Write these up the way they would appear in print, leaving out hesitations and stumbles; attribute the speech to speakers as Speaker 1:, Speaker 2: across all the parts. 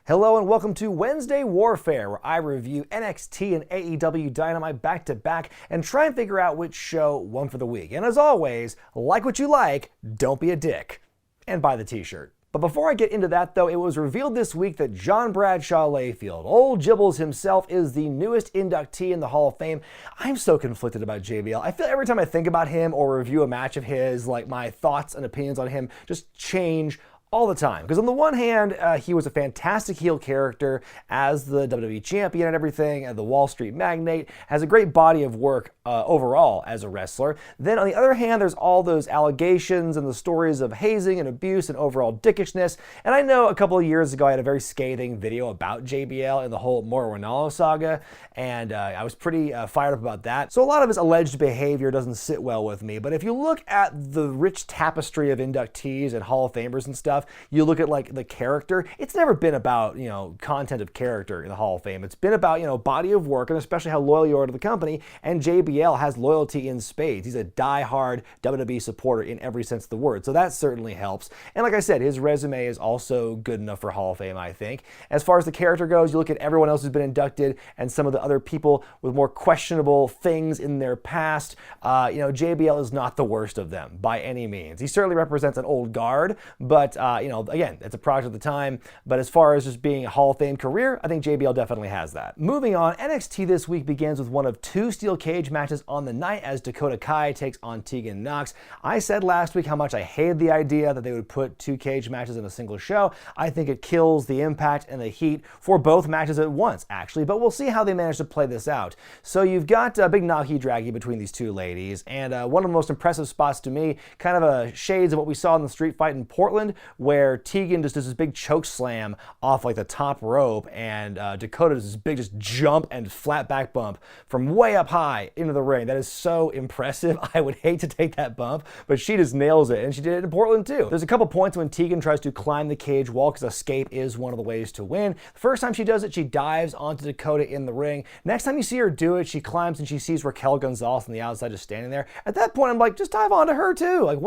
Speaker 1: Hello and welcome to Wednesday Warfare, where I review NXT and AEW Dynamite back to back and try and figure out which show won for the week. And as always, like what you like, don't be a dick. And buy the t-shirt. But before I get into that though, it was revealed this week that John Bradshaw Layfield, old Jibbles himself, is the newest inductee in the Hall of Fame. I'm so conflicted about JBL. I feel every time I think about him or review a match of his, like my thoughts and opinions on him just change all the time. Because on the one hand, he was a fantastic heel character as the WWE champion and everything, and the Wall Street magnate, has a great body of work overall as a wrestler. Then on the other hand, there's all those allegations and the stories of hazing and abuse and overall dickishness. And I know a couple of years ago I had a very scathing video about JBL and the whole Mauro Ranallo saga, and I was pretty fired up about that. So a lot of his alleged behavior doesn't sit well with me. But if you look at the rich tapestry of inductees and Hall of Famers and stuff, you look at like the character, it's never been about, content of character in the Hall of Fame. It's been about, body of work and especially how loyal you are to the company. And JBL has loyalty in spades. He's a die-hard WWE supporter in every sense of the word. So that certainly helps. And like I said, his resume is also good enough for Hall of Fame, I think. As far as the character goes, you look at everyone else who's been inducted and some of the other people with more questionable things in their past. JBL is not the worst of them by any means. He certainly represents an old guard, but again, it's a product of the time, but as far as just being a Hall of Fame career, I think JBL definitely has that. Moving on, NXT this week begins with one of two steel cage matches on the night as Dakota Kai takes on Tegan Nox. I said last week how much I hated the idea that they would put two cage matches in a single show. I think it kills the impact and the heat for both matches at once, actually, but we'll see how they manage to play this out. So you've got a big knocky-draggy between these two ladies, and one of the most impressive spots to me, kind of a shades of what we saw in the street fight in Portland, where Tegan just does this big choke slam off like the top rope, and Dakota does this big just jump and flat back bump from way up high into the ring. That is so impressive. I would hate to take that bump, but she just nails it, and she did it in Portland too. There's a couple points when Tegan tries to climb the cage wall because escape is one of the ways to win. The first time she does it, she dives onto Dakota in the ring. Next time you see her do it, she climbs and she sees Raquel Gonzalez on the outside just standing there. At that point, I'm like, just dive onto her too. Like,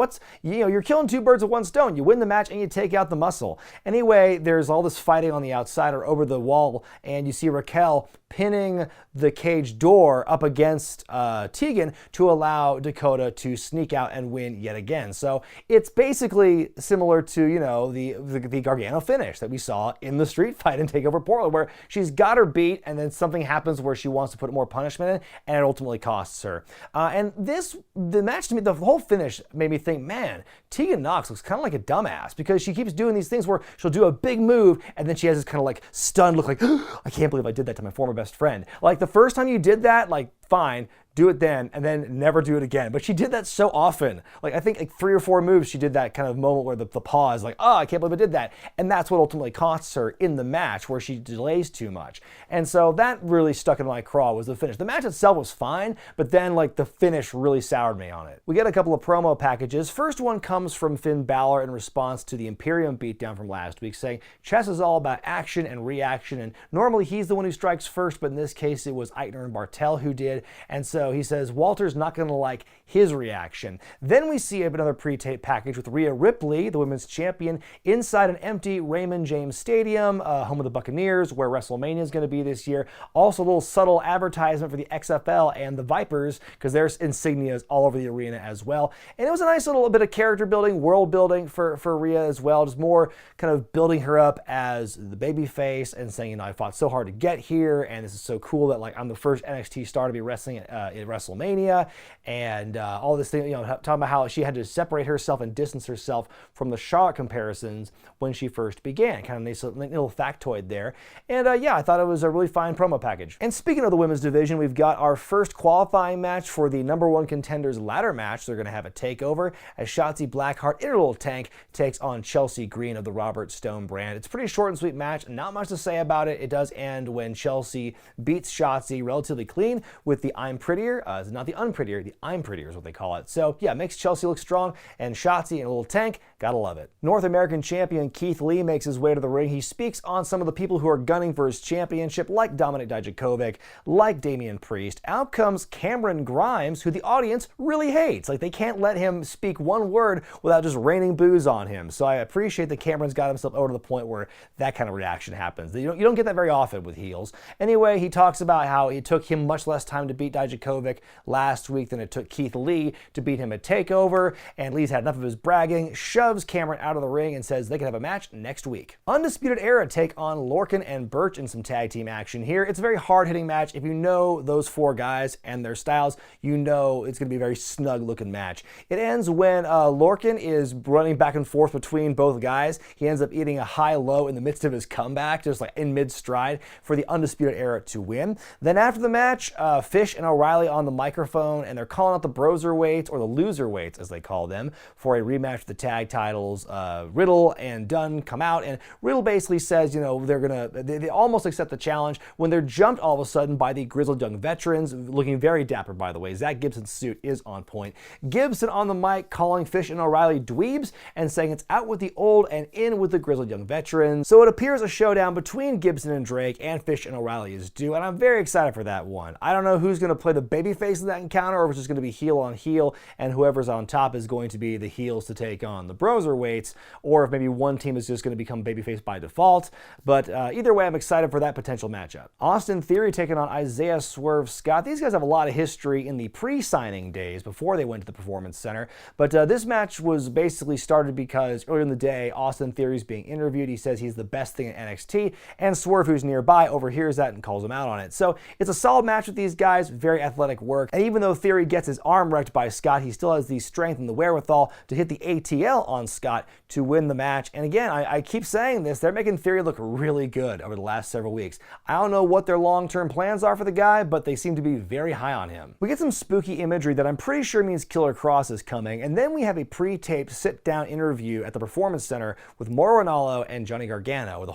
Speaker 1: you're killing two birds with one stone. You win the match and you take out the muscle. Anyway, there's all this fighting on the outside or over the wall, and you see Raquel pinning the cage door up against Tegan to allow Dakota to sneak out and win yet again. So it's basically similar to, the Gargano finish that we saw in the street fight in TakeOver Portland, where she's got her beat and then something happens where she wants to put more punishment in, and it ultimately costs her. The match to me, the whole finish made me think, man, Tegan Nox looks kind of like a dumbass because she keeps doing these things where she'll do a big move and then she has this kind of like stunned look like, I can't believe I did that to my former best friend. Like the first time you did that, like fine, do it then, and then never do it again. But she did that so often. Like I think like 3 or 4 moves she did that kind of moment where the pause, like, oh, I can't believe I did that. And that's what ultimately costs her in the match where she delays too much. And so that really stuck in my craw was the finish. The match itself was fine, but then like the finish really soured me on it. We get a couple of promo packages. First one comes from Finn Balor in response to the Imperium beatdown from last week, saying chess is all about action and reaction, and normally he's the one who strikes first, but in this case it was Eichner and Bartel who did. And so he says Walter's not going to like his reaction. Then we see another pre-tape package with Rhea Ripley, the women's champion, inside an empty Raymond James Stadium, home of the Buccaneers, where WrestleMania is going to be this year. Also a little subtle advertisement for the XFL and the Vipers, because there's insignias all over the arena as well. And it was a nice little bit of character building, world building for Rhea as well, just more kind of building her up as the baby face and saying, I fought so hard to get here, and this is so cool that like I'm the first NXT star to be wrestling at WrestleMania, and all this thing, talking about how she had to separate herself and distance herself from the Charlotte comparisons when she first began. Kind of nice little factoid there. And I thought it was a really fine promo package. And speaking of the women's division, we've got our first qualifying match for the number 1 contenders ladder match. They're going to have a takeover as Shotzi Blackheart in her little tank takes on Chelsea Green of the Robert Stone brand. It's a pretty short and sweet match, not much to say about it. It does end when Chelsea beats Shotzi relatively clean with the I'm Prettier. Not the unprettier, the I'm Prettier is what they call it. So yeah, makes Chelsea look strong, and Shotzi in a little tank Gotta love it. North American champion Keith Lee makes his way to the ring. He speaks on some of the people who are gunning for his championship, like Dominik Dijakovic, like Damian Priest. Out comes Cameron Grimes, who the audience really hates. Like, they can't let him speak one word without just raining boos on him. So I appreciate that Cameron's got himself over to the point where that kind of reaction happens. You don't get that very often with heels. Anyway, he talks about how it took him much less time to beat Dijakovic last week than it took Keith Lee to beat him at TakeOver, and Lee's had enough of his bragging, shoves Cameron out of the ring and says they can have a match next week. Undisputed Era take on Lorcan and Burch in some tag team action here. It's a very hard-hitting match. If you know those four guys and their styles, you know it's going to be a very snug-looking match. It ends when Lorcan is running back and forth between both guys. He ends up eating a high-low in the midst of his comeback, just like in mid-stride, for the Undisputed Era to win. Then after the match, Fish and O'Reilly on the microphone, and they're calling out the Broserweights, or the Loserweights as they call them, for a rematch for the tag titles. Riddle and Dunn come out, and Riddle basically says, you know, they almost accept the challenge when they're jumped all of a sudden by the grizzled young veterans, looking very dapper, by the way. Zach Gibson's suit is on point. Gibson on the mic calling Fish and O'Reilly dweebs and saying it's out with the old and in with the grizzled young veterans. So it appears a showdown between Gibson and Drake and Fish and O'Reilly is due, and I'm very excited for that one. I don't know who's going to play the babyface in that encounter, or if it's just going to be heel on heel, and whoever's on top is going to be the heels to take on the Broserweights, or if maybe one team is just going to become babyface by default. But either way, I'm excited for that potential matchup. Austin Theory taking on Isaiah Swerve Scott. These guys have a lot of history in the pre-signing days before they went to the Performance Center, but this match was basically started because earlier in the day, Austin Theory's being interviewed. He says he's the best thing in NXT, and Swerve, who's nearby, overhears that and calls him out on it. So it's a solid match with these guys, very athletic work, and even though Theory gets his arm wrecked by Scott, he still has the strength and the wherewithal to hit the ATL on Scott to win the match. And again, I keep saying this, they're making Theory look really good over the last several weeks. I don't know what their long-term plans are for the guy, but they seem to be very high on him. We get some spooky imagery that I'm pretty sure means Killer Cross is coming, and then we have a pre-taped sit-down interview at the Performance Center with Mauro Ranallo and Johnny Gargano. The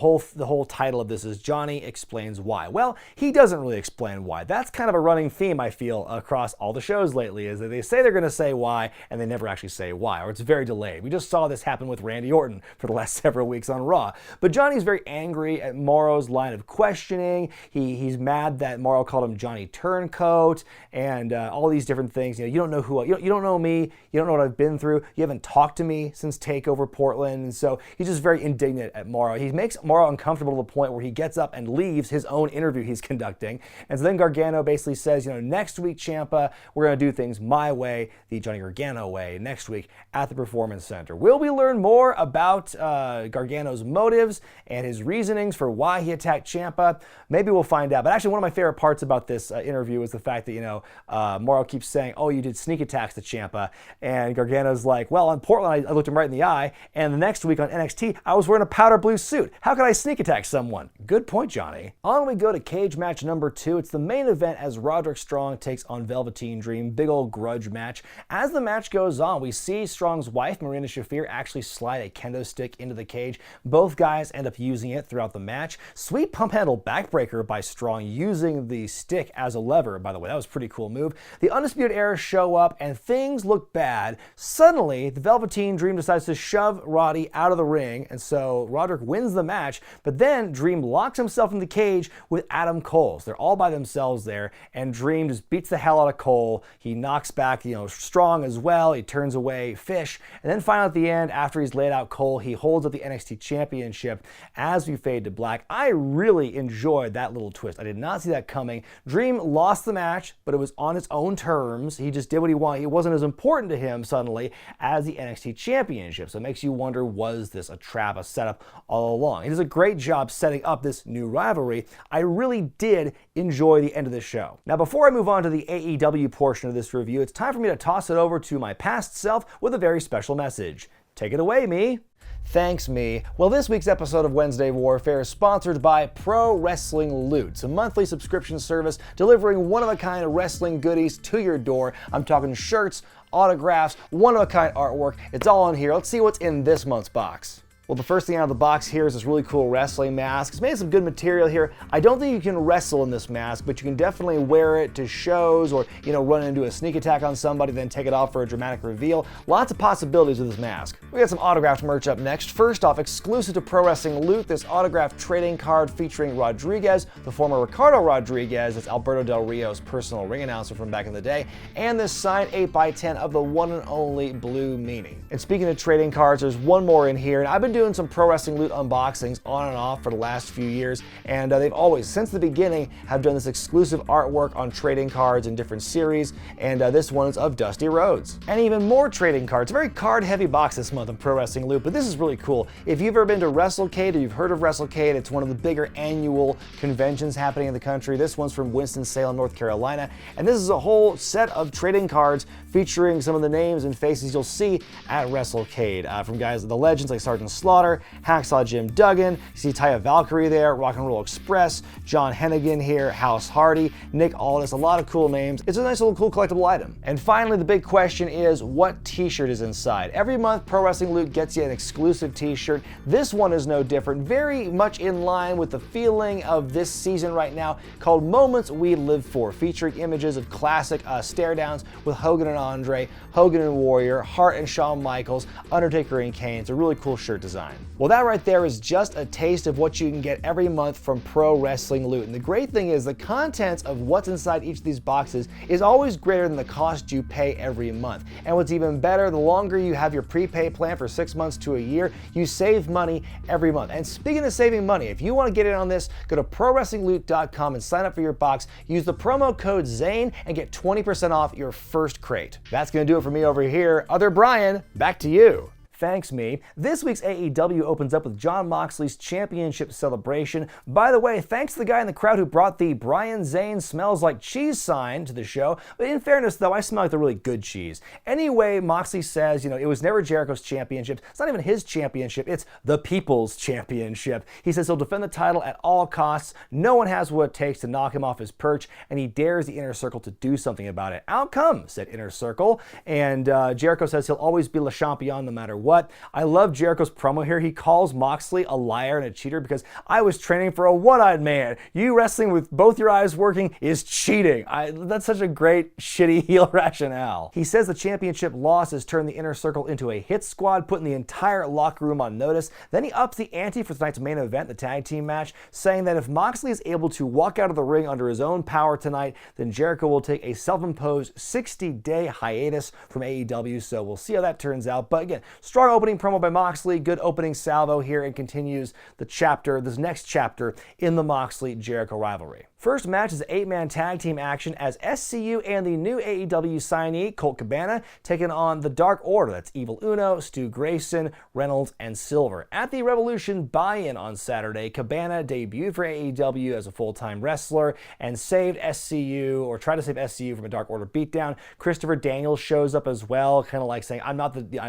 Speaker 1: whole title of this is Johnny Explains Why. Well, he doesn't really explain why. That's kind of a running theme, I feel, across all the shows lately, is that they say they're going to say why, and they never actually say why, or it's very delayed. We just saw this happen with Randy Orton for the last several weeks on Raw. But Johnny's very angry at Mauro's line of questioning. He's mad that Mauro called him Johnny Turncoat, and all these different things. You know, you don't know who, you don't know me, you don't know what I've been through, you haven't talked to me since TakeOver Portland, and so he's just very indignant at Mauro. He makes Mauro uncomfortable to the point where he gets up and leaves his own interview he's conducting. And so then Gargano basically says, you know, next week, Ciampa, we're going to do things my way, the Johnny Gargano way, next week at the Performance Center. Will we learn more about Gargano's motives and his reasonings for why he attacked Ciampa? Maybe we'll find out. But actually, one of my favorite parts about this interview is the fact that, you know, Mauro keeps saying, oh, you did sneak attacks to Ciampa. And Gargano's like, well, on Portland, I looked him right in the eye. And the next week on NXT, I was wearing a powder blue suit. How could I sneak attack someone? Good point, Johnny. On we go to cage match number 2. It's the main event as Roderick Strong takes on Velveteen Dream. Big old grudge match. As the match goes on, we see Strong's wife, Marina Shafir, actually slide a kendo stick into the cage. Both guys end up using it throughout the match. Sweet pump handle backbreaker by Strong, using the stick as a lever, by the way. That was a pretty cool move. The Undisputed Era show up, and things look bad. Suddenly, the Velveteen Dream decides to shove Roddy out of the ring, and so Roderick wins the match, but then Dream locks himself in the cage with Adam Cole. So they're all by themselves there, and Dream just beats the hell out of Cole. He knocks back, you know, Strong as well. He turns away Fish, and then finally at the end, after he's laid out Cole, he holds up the NXT Championship as we fade to black. I really enjoyed that little twist. I did not see that coming. Dream lost the match, but it was on its own terms. He just did what he wanted. It wasn't as important to him suddenly as the NXT Championship. So it makes you wonder, was this a trap, a setup all along? He does a great job setting up this new rivalry. I really did enjoy the end of this show. Now, before I move on to the AEW portion of this review, it's time for me to toss it over to my past self with a very special message. Take it away, me. Thanks, me. Well, this week's episode of Wednesday Warfare is sponsored by Pro Wrestling Loot. It's a monthly subscription service delivering one-of-a-kind wrestling goodies to your door. I'm talking shirts, autographs, one-of-a-kind artwork. It's all on here. Let's see what's in this month's box. Well, the first thing out of the box here is this really cool wrestling mask. It's made of some good material here. I don't think you can wrestle in this mask, but you can definitely wear it to shows or, run into a sneak attack on somebody, then take it off for a dramatic reveal. Lots of possibilities with this mask. We got some autographed merch up next. First off, exclusive to Pro Wrestling Loot, this autographed trading card featuring Rodriguez, the former Ricardo Rodriguez. That's Alberto Del Rio's personal ring announcer from back in the day. And this signed 8x10 of the one and only Blue Meanie. And speaking of trading cards, there's one more in here. And I've been doing some Pro Wrestling Loot unboxings on and off for the last few years, and they've always, since the beginning, have done this exclusive artwork on trading cards in different series, and this one is of Dusty Rhodes. And even more trading cards. A very card-heavy box this month of Pro Wrestling Loot, but this is really cool. If you've ever been to WrestleCade or you've heard of WrestleCade, it's one of the bigger annual conventions happening in the country. This one's from Winston-Salem, North Carolina, and this is a whole set of trading cards featuring some of the names and faces you'll see at WrestleCade, from guys, the legends like Sergeant Slaughter, Hacksaw Jim Duggan, you see Taya Valkyrie there, Rock and Roll Express, John Hennigan here, House Hardy, Nick Aldis, a lot of cool names. It's a nice little cool collectible item. And finally, the big question is, what t-shirt is inside? Every month, Pro Wrestling Loot gets you an exclusive t-shirt. This one is no different, very much in line with the feeling of this season right now, called Moments We Live For, featuring images of classic stare downs with Hogan and Andre, Hogan and Warrior, Hart and Shawn Michaels, Undertaker and Kane. It's a really cool shirt design. Well, that right there is just a taste of what you can get every month from Pro Wrestling Loot. And the great thing is the contents of what's inside each of these boxes is always greater than the cost you pay every month. And what's even better, the longer you have your prepay plan for 6 months to a year, you save money every month. And speaking of saving money, if you want to get in on this, go to ProWrestlingLoot.com and sign up for your box. Use the promo code ZANE and get 20% off your first crate. That's going to do it for me over here. Other Brian, back to you. Thanks, me. This week's AEW opens up with Jon Moxley's championship celebration. By the way, thanks to the guy in the crowd who brought the Brian Zane smells like cheese sign to the show. But in fairness, though, I smell like the really good cheese. Anyway, Moxley says, it was never Jericho's championship. It's not even his championship. It's the People's Championship. He says he'll defend the title at all costs. No one has what it takes to knock him off his perch, and he dares the Inner Circle to do something about it. Out come, said Inner Circle. And Jericho says he'll always be Le Champion no matter what. I love Jericho's promo here. He calls Moxley a liar and a cheater because I was training for a one-eyed man. You wrestling with both your eyes working is cheating. That's such a great, shitty heel rationale. He says the championship loss has turned the Inner Circle into a hit squad, putting the entire locker room on notice. Then he ups the ante for tonight's main event, the tag team match, saying that if Moxley is able to walk out of the ring under his own power tonight, then Jericho will take a self-imposed 60-day hiatus from AEW. So we'll see how that turns out. But again, strong opening promo by Moxley, good opening salvo here, and continues the chapter, this next chapter in the Moxley-Jericho rivalry. First match is 8-man tag team action as SCU and the new AEW signee, COLT CABANA, taking on the Dark Order. That's Evil Uno, Stu Grayson, Reynolds, and Silver. At the Revolution buy-in on Saturday, Cabana debuted for AEW as a full-time wrestler and saved SCU, or tried to save SCU from a Dark Order beatdown. Christopher Daniels shows up as well, kind of like saying,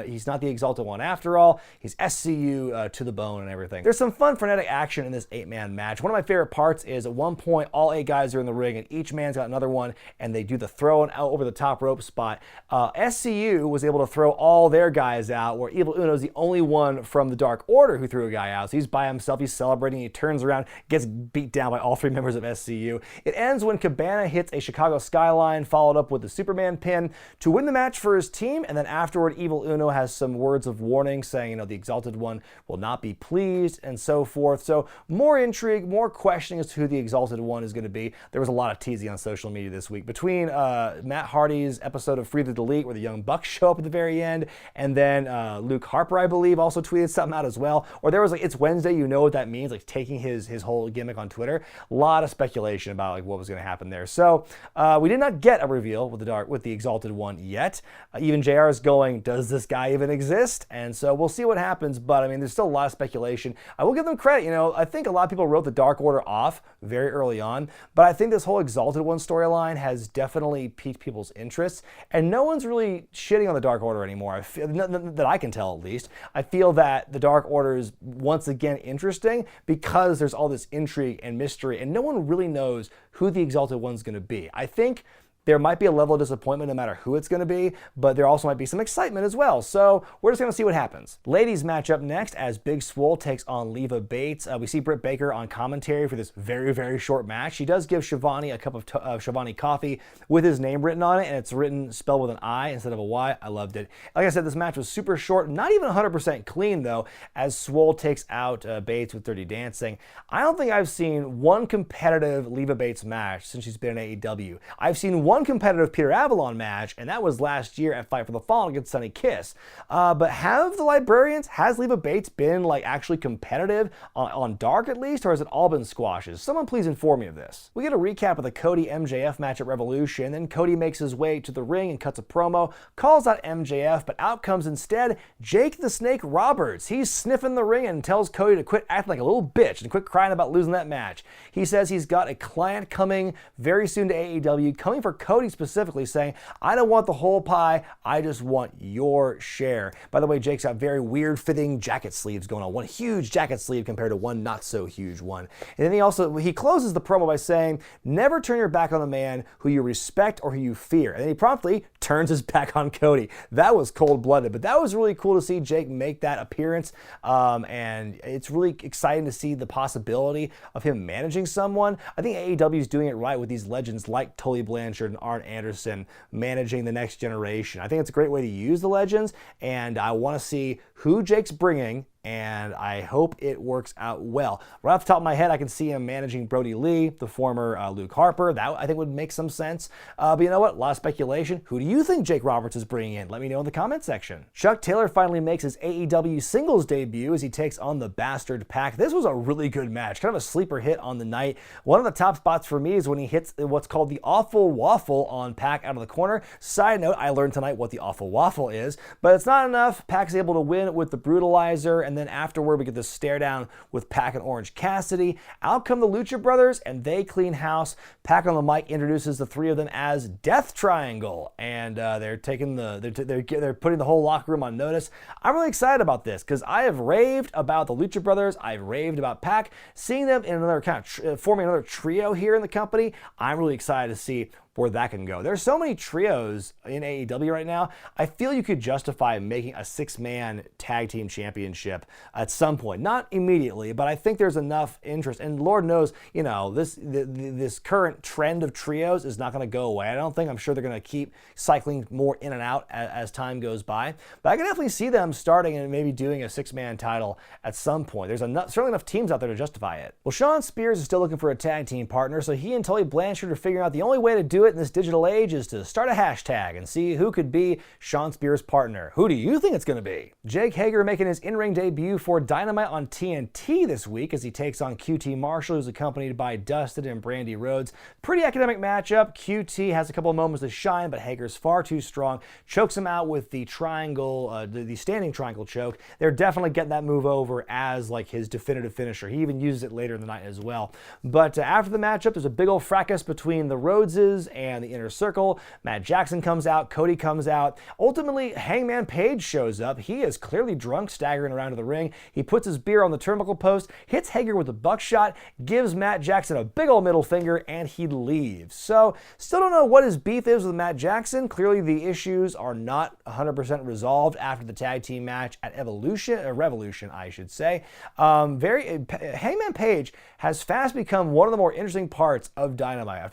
Speaker 1: he's not the Exalted One after all. He's SCU to the bone and everything. There's some fun, frenetic action in this 8-man match. One of my favorite parts is at one point, all 8 guys are in the ring and each man's got another one, and they do the throw and out over the top rope spot. SCU was able to throw all their guys out, where Evil Uno is the only one from the Dark Order who threw a guy out. So he's by himself, he's celebrating, he turns around, gets beat down by all 3 members of SCU. It ends when Cabana hits a Chicago skyline, followed up with the Superman pin to win the match for his team, and then afterward, Evil Uno has some words of warning saying, the Exalted One will not be pleased, and so forth. So more intrigue, more questioning as to who the Exalted One is going to be. There was a lot of teasing on social media this week between Matt Hardy's episode of Free the Delete, where the Young Bucks show up at the very end, and then Luke Harper, I believe, also tweeted something out as well. Or there was it's Wednesday, you know what that means, taking his whole gimmick on Twitter. A lot of speculation about what was going to happen there. So we did not get a reveal with the Exalted One yet. Even JR is going, does this guy even exist? And so we'll see what happens, but there's still a lot of speculation. I will give them credit. I think a lot of people wrote the Dark Order off very early on, but I think this whole Exalted One storyline has definitely piqued people's interests, and no one's really shitting on the Dark Order anymore. I feel, that I can tell at least. I feel that the Dark Order is once again interesting because there's all this intrigue and mystery, and no one really knows who the Exalted One's going to be. I think There might be a level of disappointment no matter who it's going to be, but there also might be some excitement as well. So we're just going to see what happens. Ladies match up next as Big Swole takes on Leva Bates. We see Britt Baker on commentary for this very, very short match. She does give Shivani a cup of Shivani coffee with his name written on it, and it's written spelled with an I instead of a Y. I loved it. Like I said, this match was super short, not even 100% clean though, as Swole takes out Bates with Dirty Dancing. I don't think I've seen one competitive Leva Bates match since she's been in AEW. I've seen one competitive Peter Avalon match, and that was last year at Fight for the Fallen against Sonny Kiss. But has Leva Bates been like actually competitive on Dark at least, or has it all been squashes? Someone please inform me of this. We get a recap of the Cody MJF match at Revolution, then Cody makes his way to the ring and cuts a promo, calls out MJF, but out comes instead Jake the Snake Roberts. He's sniffing the ring and tells Cody to quit acting like a little bitch and quit crying about losing that match. He says he's got a client coming very soon to AEW, coming for Cody specifically, saying, I don't want the whole pie, I just want your share. By the way, Jake's got very weird fitting jacket sleeves going on. One huge jacket sleeve compared to one not so huge one. And then he closes the promo by saying, never turn your back on a man who you respect or who you fear. And then he promptly turns his back on Cody. That was cold-blooded, but that was really cool to see Jake make that appearance. And it's really exciting to see the possibility of him managing someone. I think AEW is doing it right with these legends like Tully Blanchard and Arn Anderson managing the next generation. I think it's a great way to use the legends, and I want to see who Jake's bringing, and I hope it works out well. Right off the top of my head, I can see him managing Brody Lee, the former Luke Harper. That I think would make some sense. But you know what? A lot of speculation. Who do you think Jake Roberts is bringing in? Let me know in the comment section. Chuck Taylor finally makes his AEW singles debut as he takes on the Bastard Pack. This was a really good match, kind of a sleeper hit on the night. One of the top spots for me is when he hits what's called the Awful Waffle on Pack out of the corner. Side note, I learned tonight what the Awful Waffle is, but it's not enough. Pack's able to win with the Brutalizer, and then afterward we get this stare down with Pac and Orange Cassidy. Out come the Lucha Brothers, and they clean house. Pac on the mic introduces the three of them as Death Triangle, and they're putting the whole locker room on notice. I'm really excited about this because I have raved about the Lucha Brothers. I've raved about Pac. Seeing them in another kind of forming another trio here in the company, I'm really excited to see where that can go. There's so many trios in AEW right now. I feel you could justify making a six-man tag team championship at some point. Not immediately, but I think there's enough interest. And Lord knows, you know, this current trend of trios is not going to go away. I'm sure they're going to keep cycling more in and out as time goes by. But I can definitely see them starting and maybe doing a six-man title at some point. There's certainly enough teams out there to justify it. Well, Sean Spears is still looking for a tag team partner, so he and Tully Blanchard are figuring out the only way to do it in this digital age is to start a hashtag and see who could be Sean Spears' partner. Who do you think it's going to be? Jake Hager making his in-ring debut for Dynamite on TNT this week as he takes on QT Marshall, who's accompanied by Dustin and Brandy Rhodes. Pretty academic matchup. QT has a couple of moments to shine, but Hager's far too strong. Chokes him out with the triangle, the standing triangle choke. They're definitely getting that move over as like his definitive finisher. He even uses it later in the night as well. But after the matchup, there's a big old fracas between the Rhodeses and the Inner Circle. Matt Jackson comes out, Cody comes out. Ultimately, Hangman Page shows up. He is clearly drunk, staggering around to the ring. He puts his beer on the turnbuckle post, hits Hager with a buckshot, gives Matt Jackson a big old middle finger, and he leaves. So, still don't know what his beef is with Matt Jackson. Clearly, the issues are not 100% resolved after the tag team match at Revolution, I should say. Hangman Page has fast become one of the more interesting parts of Dynamite.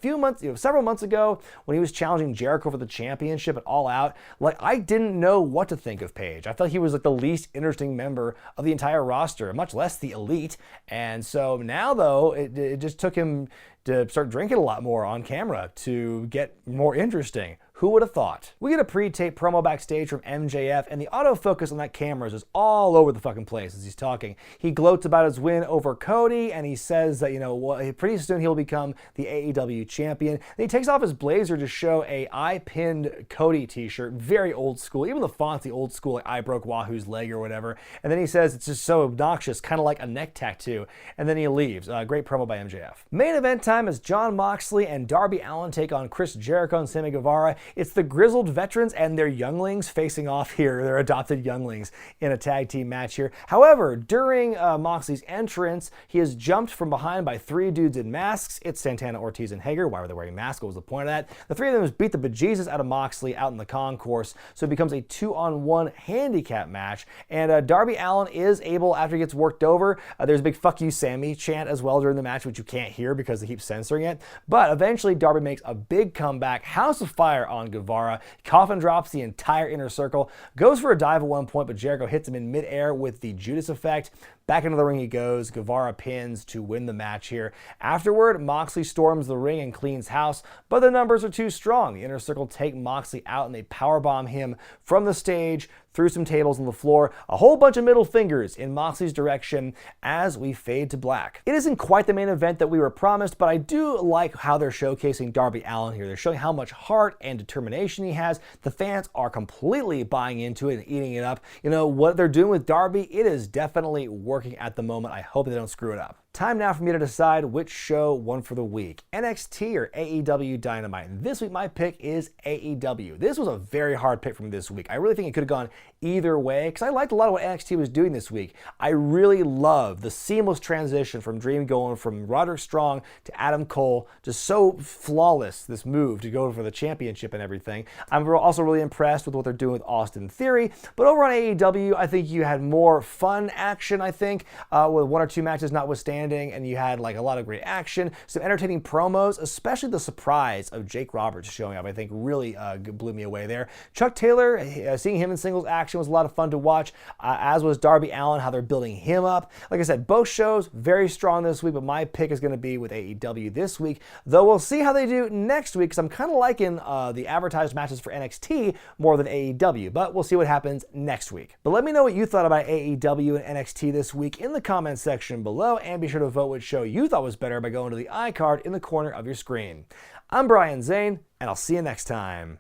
Speaker 1: Several months ago, when he was challenging Jericho for the championship at All Out, I didn't know what to think of Page. I thought he was the least interesting member of the entire roster, much less the elite. And so now, though, it just took him to start drinking a lot more on camera to get more interesting. Who would have thought? We get a pre-tape promo backstage from MJF, and the autofocus on that camera is just all over the fucking place as he's talking. He gloats about his win over Cody, and he says that, pretty soon he'll become the AEW champion. Then he takes off his blazer to show a I pinned Cody t-shirt, very old school. Even the font's the old school, like I broke Wahoo's leg or whatever. And then he says it's just so obnoxious, kind of like a neck tattoo. And then he leaves. Great promo by MJF. Main event time is Jon Moxley and Darby Allin take on Chris Jericho and Sammy Guevara. It's the Grizzled veterans and their younglings facing off here, their adopted younglings, in a tag team match here. However, during Moxley's entrance, he is jumped from behind by 3 dudes in masks. It's Santana, Ortiz, and Hager. Why were they wearing masks? What was the point of that? The 3 of them beat the bejesus out of Moxley out in the concourse, so it becomes a 2-on-1 handicap match. And Darby Allin is able, after he gets worked over, there's a big "fuck you, Sami" chant as well during the match, which you can't hear because they keep censoring it. But eventually, Darby makes a big comeback, House of Fire on Guevara, coffin drops the entire inner circle, goes for a dive at one point, but Jericho hits him in midair with the Judas effect. Back into the ring he goes. Guevara pins to win the match here. Afterward, Moxley storms the ring and cleans house, but the numbers are too strong. The Inner Circle take Moxley out and they powerbomb him from the stage, through some tables on the floor, a whole bunch of middle fingers in Moxley's direction as we fade to black. It isn't quite the main event that we were promised, but I do like how they're showcasing Darby Allin here. They're showing how much heart and determination he has. The fans are completely buying into it and eating it up. You know, what they're doing with Darby, it is definitely working at the moment. I hope they don't screw it up. Time now for me to decide which show won for the week, NXT or AEW Dynamite. This week my pick is AEW. This was a very hard pick from this week. I really think it could have gone either way because I liked a lot of what NXT was doing this week. I really love the seamless transition from Dream going from Roderick Strong to Adam Cole. Just so flawless, this move to go for the championship and everything. I'm also really impressed with what they're doing with Austin Theory. But over on AEW, I think you had more fun action, I think, with 1 or 2 matches notwithstanding. And you had like a lot of great action, some entertaining promos, especially the surprise of Jake Roberts showing up, I think really blew me away there. Chuck Taylor, seeing him in singles action was a lot of fun to watch, as was Darby Allin, how they're building him up. Like I said, both shows very strong this week, but my pick is going to be with AEW this week, though we'll see how they do next week because I'm kind of liking the advertised matches for NXT more than AEW, but we'll see what happens next week. But let me know what you thought about AEW and NXT this week in the comment section below, and be sure to vote which show you thought was better by going to the iCard in the corner of your screen. I'm Brian Zane, and I'll see you next time.